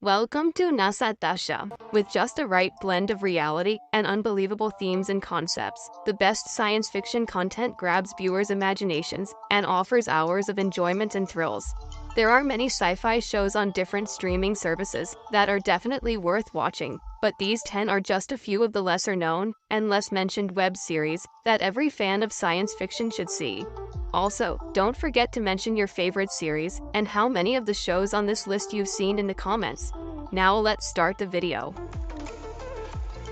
Welcome to Tasha. With just the right blend of reality and unbelievable themes and concepts, the best science fiction content grabs viewers' imaginations and offers hours of enjoyment and thrills. There are many sci-fi shows on different streaming services that are definitely worth watching, but these 10 are just a few of the lesser known and less mentioned web series that every fan of science fiction should see. Also, don't forget to mention your favorite series and how many of the shows on this list you've seen in the comments. Now let's start the video.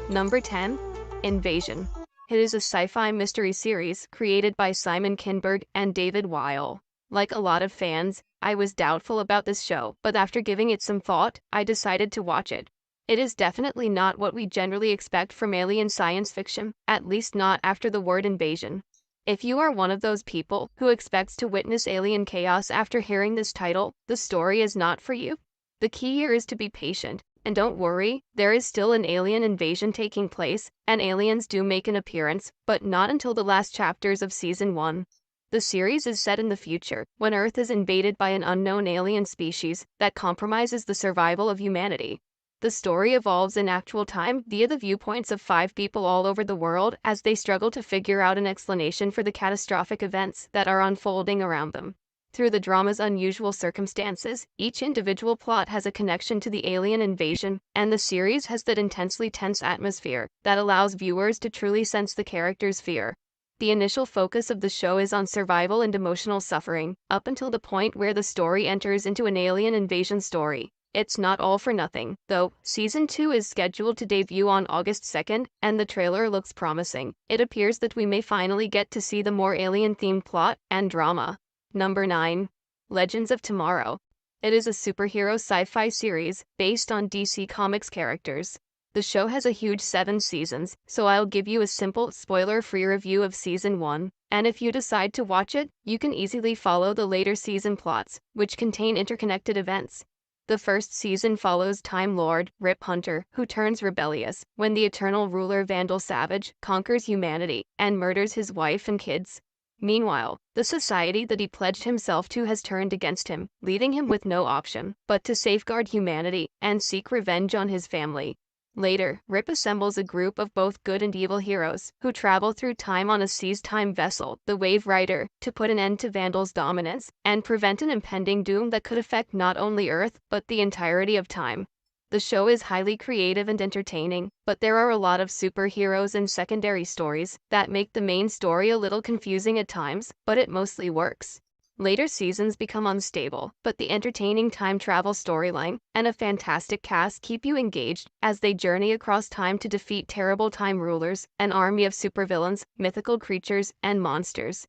Number 10. Invasion. It is a sci-fi mystery series created by Simon Kinberg and David Weil. Like a lot of fans, I was doubtful about this show, but after giving it some thought, I decided to watch it. It is definitely not what we generally expect from alien science fiction, at least not after the word invasion. If you are one of those people who expects to witness alien chaos after hearing this title, the story is not for you. The key here is to be patient, and don't worry, there is still an alien invasion taking place, and aliens do make an appearance, but not until the last chapters of Season 1. The series is set in the future, when Earth is invaded by an unknown alien species that compromises the survival of humanity. The story evolves in actual time via the viewpoints of 5 people all over the world as they struggle to figure out an explanation for the catastrophic events that are unfolding around them. Through the drama's unusual circumstances, each individual plot has a connection to the alien invasion, and the series has that intensely tense atmosphere that allows viewers to truly sense the characters' fear. The initial focus of the show is on survival and emotional suffering, up until the point where the story enters into an alien invasion story. It's not all for nothing, though. Season 2 is scheduled to debut on August 2nd, and the trailer looks promising. It appears that we may finally get to see the more alien-themed plot and drama. Number 9. Legends of Tomorrow. It is a superhero sci-fi series based on DC Comics characters. The show has a huge 7 seasons, so I'll give you a simple, spoiler-free review of Season 1, and if you decide to watch it, you can easily follow the later season plots, which contain interconnected events. The first season follows Time Lord, Rip Hunter, who turns rebellious when the Eternal Ruler Vandal Savage conquers humanity and murders his wife and kids. Meanwhile, the society that he pledged himself to has turned against him, leaving him with no option but to safeguard humanity and seek revenge on his family. Later, Rip assembles a group of both good and evil heroes who travel through time on a seized-time vessel, the Wave Rider, to put an end to Vandal's dominance and prevent an impending doom that could affect not only Earth but the entirety of time. The show is highly creative and entertaining, but there are a lot of superheroes and secondary stories that make the main story a little confusing at times, but it mostly works. Later seasons become unstable, but the entertaining time travel storyline and a fantastic cast keep you engaged as they journey across time to defeat terrible time rulers, an army of supervillains, mythical creatures, and monsters.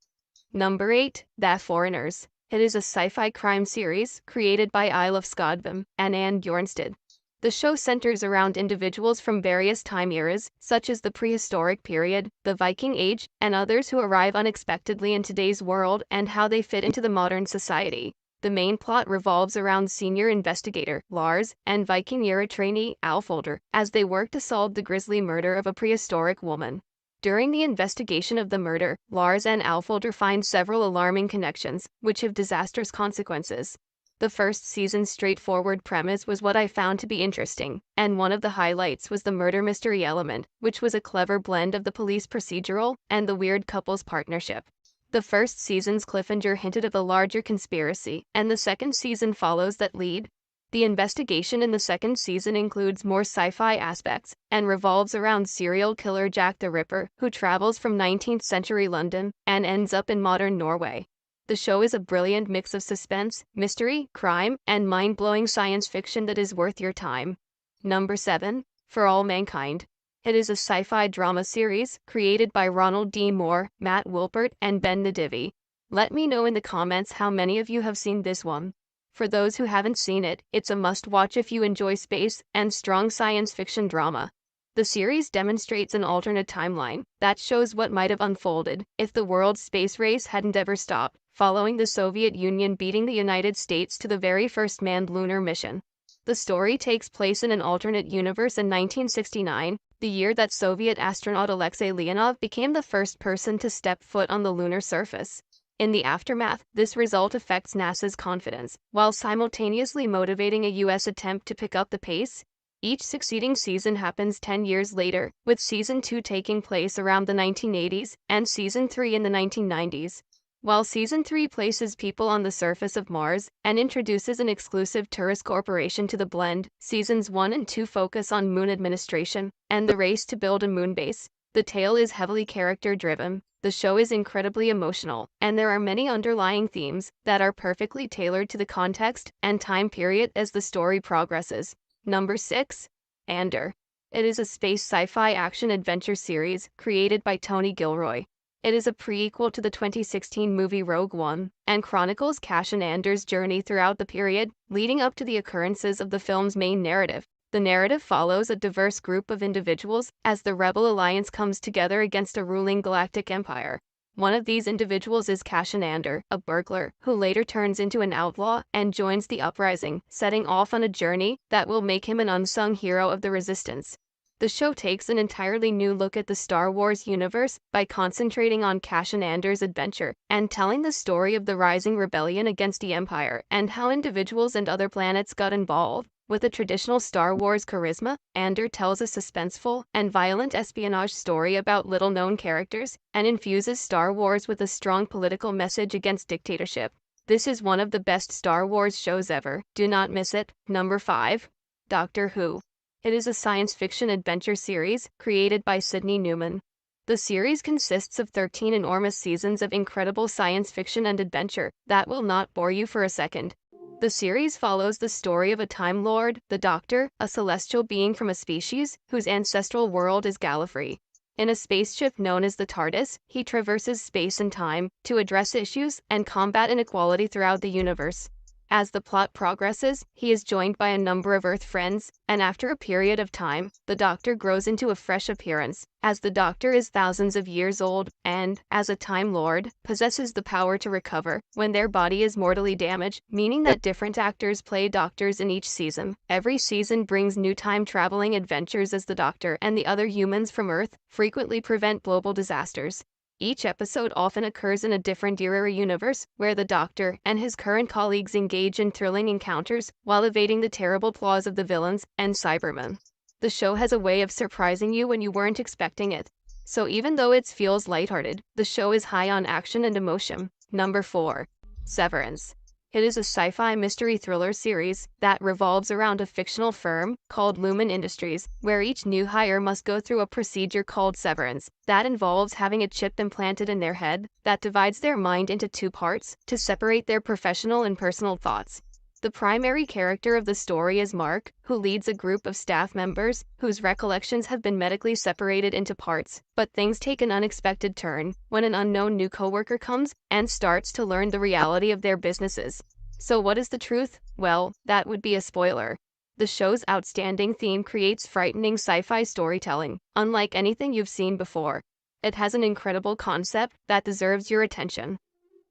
Number 8. The Foreigners. It is a sci-fi crime series created by Isle of Skogvim and Anne Bjornstad. The show centers around individuals from various time eras, such as the prehistoric period, the Viking Age, and others who arrive unexpectedly in today's world and how they fit into the modern society. The main plot revolves around senior investigator, Lars, and Viking-era trainee, Alfolder, as they work to solve the grisly murder of a prehistoric woman. During the investigation of the murder, Lars and Alfolder find several alarming connections, which have disastrous consequences. The first season's straightforward premise was what I found to be interesting, and one of the highlights was the murder mystery element, which was a clever blend of the police procedural and the weird couple's partnership. The first season's cliffhanger hinted of a larger conspiracy, and the second season follows that lead. The investigation in the second season includes more sci-fi aspects and revolves around serial killer Jack the Ripper, who travels from 19th century London and ends up in modern Norway. The show is a brilliant mix of suspense, mystery, crime, and mind-blowing science fiction that is worth your time. Number 7. For All Mankind. It is a sci-fi drama series created by Ronald D. Moore, Matt Wilpert, and Ben Nadivi. Let me know in the comments how many of you have seen this one. For those who haven't seen it, it's a must-watch if you enjoy space and strong science fiction drama. The series demonstrates an alternate timeline that shows what might have unfolded if the world's space race hadn't ever stopped, following the Soviet Union beating the United States to the very first manned lunar mission. The story takes place in an alternate universe in 1969, the year that Soviet astronaut Alexei Leonov became the first person to step foot on the lunar surface. In the aftermath, this result affects NASA's confidence, while simultaneously motivating a U.S. attempt to pick up the pace. Each succeeding season happens 10 years later, with Season 2 taking place around the 1980s and Season 3 in the 1990s. While Season 3 places people on the surface of Mars and introduces an exclusive tourist corporation to the blend, Seasons 1 and 2 focus on moon administration and the race to build a moon base. The tale is heavily character-driven, the show is incredibly emotional, and there are many underlying themes that are perfectly tailored to the context and time period as the story progresses. Number 6. Andor. It is a space sci-fi action-adventure series created by Tony Gilroy. It is a prequel to the 2016 movie Rogue One, and chronicles Cassian Andor's journey throughout the period leading up to the occurrences of the film's main narrative. The narrative follows a diverse group of individuals as the Rebel Alliance comes together against a ruling galactic empire. One of these individuals is Cassian Andor, a burglar who later turns into an outlaw and joins the uprising, setting off on a journey that will make him an unsung hero of the Resistance. The show takes an entirely new look at the Star Wars universe by concentrating on Cassian Andor's adventure and telling the story of the rising rebellion against the Empire and how individuals and other planets got involved. With a traditional Star Wars charisma, Andor tells a suspenseful and violent espionage story about little-known characters and infuses Star Wars with a strong political message against dictatorship. This is one of the best Star Wars shows ever. Do not miss it. Number 5. Doctor Who. It is a science fiction adventure series created by Sidney Newman. The series consists of 13 enormous seasons of incredible science fiction and adventure that will not bore you for a second. The series follows the story of a Time Lord, the Doctor, a celestial being from a species whose ancestral world is Gallifrey. In a spaceship known as the TARDIS, he traverses space and time to address issues and combat inequality throughout the universe. As the plot progresses, he is joined by a number of Earth friends, and after a period of time, the Doctor grows into a fresh appearance, as the Doctor is thousands of years old and, as a Time Lord, possesses the power to recover when their body is mortally damaged, meaning that different actors play Doctors in each season. Every season brings new time-traveling adventures as the Doctor and the other humans from Earth frequently prevent global disasters. Each episode often occurs in a different era or universe, where the Doctor and his current colleagues engage in thrilling encounters while evading the terrible flaws of the villains and Cybermen. The show has a way of surprising you when you weren't expecting it. So even though it feels lighthearted, the show is high on action and emotion. Number 4. Severance. It is a sci-fi mystery thriller series that revolves around a fictional firm called Lumen Industries, where each new hire must go through a procedure called severance. That involves having a chip implanted in their head that divides their mind into two parts to separate their professional and personal thoughts. The primary character of the story is Mark, who leads a group of staff members whose recollections have been medically separated into parts. But things take an unexpected turn when an unknown new coworker comes and starts to learn the reality of their businesses. So what is the truth? Well, that would be a spoiler. The show's outstanding theme creates frightening sci-fi storytelling, unlike anything you've seen before. It has an incredible concept that deserves your attention.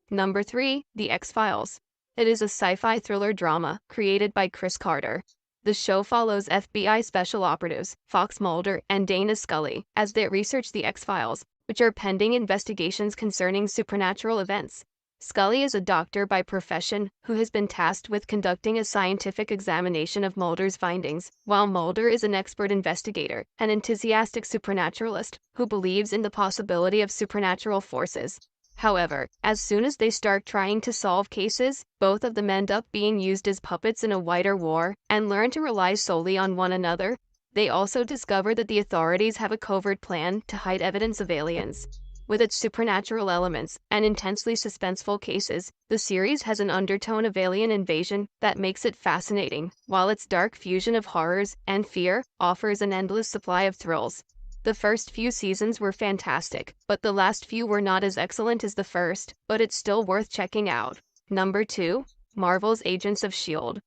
Number 3. The X-Files. It is a sci-fi thriller drama created by Chris Carter. The show follows FBI special operatives Fox Mulder and Dana Scully as they research the X-Files, which are pending investigations concerning supernatural events. Scully is a doctor by profession who has been tasked with conducting a scientific examination of Mulder's findings, while Mulder is an expert investigator, an enthusiastic supernaturalist who believes in the possibility of supernatural forces. However, as soon as they start trying to solve cases, both of them end up being used as puppets in a wider war and learn to rely solely on one another. They also discover that the authorities have a covert plan to hide evidence of aliens. With its supernatural elements and intensely suspenseful cases, the series has an undertone of alien invasion that makes it fascinating, while its dark fusion of horrors and fear offers an endless supply of thrills. The first few seasons were fantastic, but the last few were not as excellent as the first, but it's still worth checking out. Number 2. Marvel's Agents of S.H.I.E.L.D.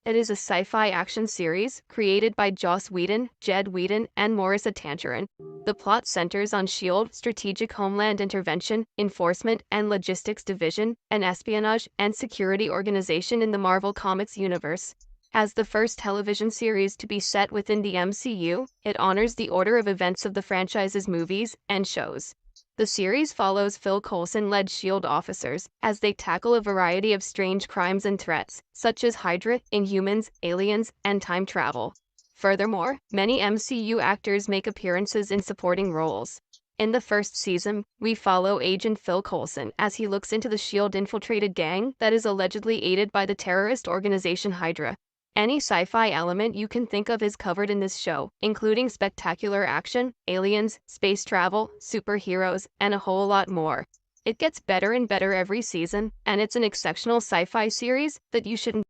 It is a sci-fi action series created by Joss Whedon, Jed Whedon, and Maurissa Tancharoen. The plot centers on S.H.I.E.L.D., Strategic Homeland Intervention, Enforcement and Logistics Division, an espionage and security organization in the Marvel Comics universe. As the first television series to be set within the MCU, it honors the order of events of the franchise's movies and shows. The series follows Phil Coulson-led SHIELD officers as they tackle a variety of strange crimes and threats, such as Hydra, Inhumans, aliens, and time travel. Furthermore, many MCU actors make appearances in supporting roles. In the first season, we follow Agent Phil Coulson as he looks into the SHIELD-infiltrated gang that is allegedly aided by the terrorist organization Hydra. Any sci-fi element you can think of is covered in this show, including spectacular action, aliens, space travel, superheroes, and a whole lot more. It gets better and better every season, and it's an exceptional sci-fi series that you shouldn't